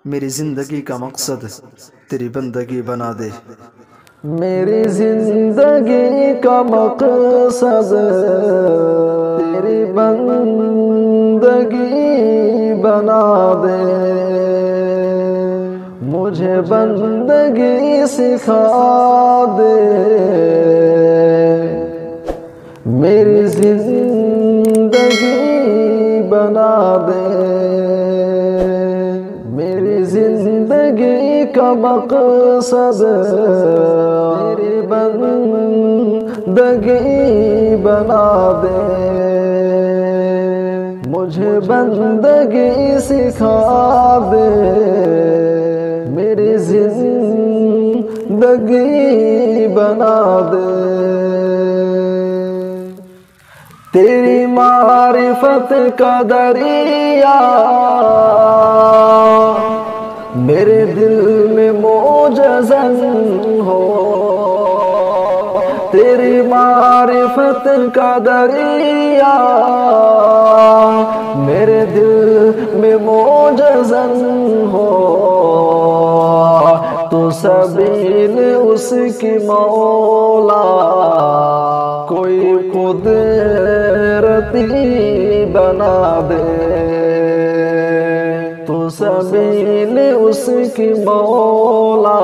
میری زندگی کا مقصد تیری بندگی بنا دے۔ میری زندگی کا مقصد تیری بندگی بنا دے، مجھے بندگی سکھا دے، میری زندگی بنا دے، میری زندگی کا مقصد میری بندگی بنا دے، مجھے بندگی سکھا دے، میری زندگی بنا دے۔ تیری معرفت کا دریا میرے دل میں موجزن ہو، تیری معرفت کا دریا میرے دل میں موجزن ہو، تو سبیل اس کی مولا کوئی قدرتی بنا دے، تو سبیل اس کی مولا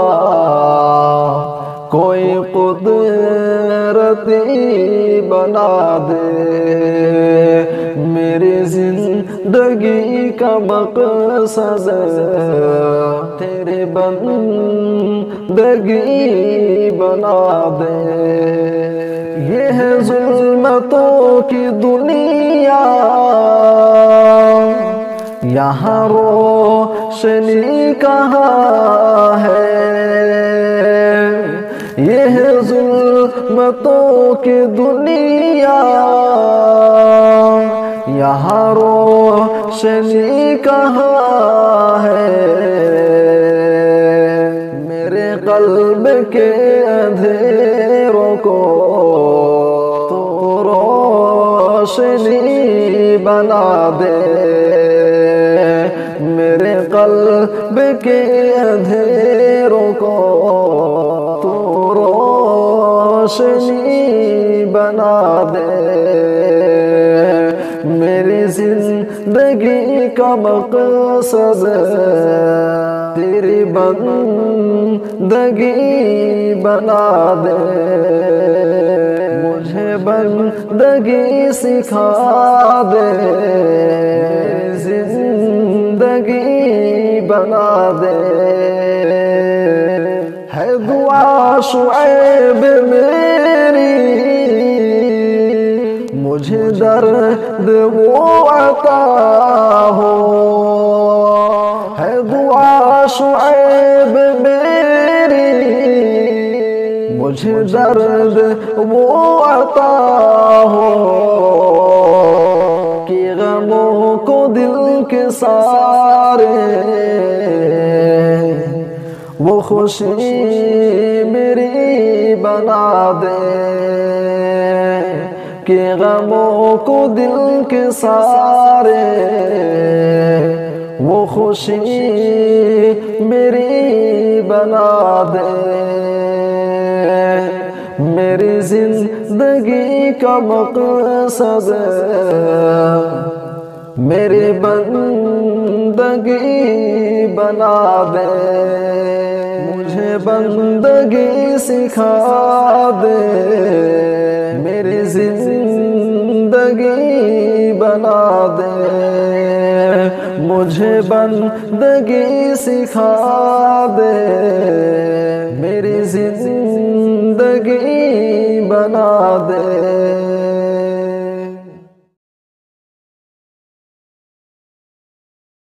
کوئی قدرتی بنا دے، میری زندگی کا مقصد تیری بندگی بنا دے۔ یہ ہے ظلمتوں کی دنیا، یہاں روشنی کہاں ہے، یہ ہے ظلمتوں کی دنیا، یہاں روشنی کہاں ہے، میرے قلب کے اندھیروں کو تو روشنی بنا دے، میرے قلب کے اندھیروں کو تو روشنی بنا دے، میری زندگی کا مقصد تیری بندگی بنا دے، مجھے بندگی سکھا دے، زندگی بنا دے۔ ہے دعا شعیب میری مجھے درد وہ عطا ہو، ہے دعا شعیب میری مجھے درد وہ عطا ہو، کہ غموں کو دل کے سارے وہ خوشی میری بنا دے، کہ غموں کو دل کے سارے وہ خوشی میری بنا دے، میری زندگی کا مقصد میری بندگی بنا دے، مجھے بندگی سکھا دے، میری زندگی بنا دے، مجھے بندگی سکھا دے، میری زندگی بنا دے۔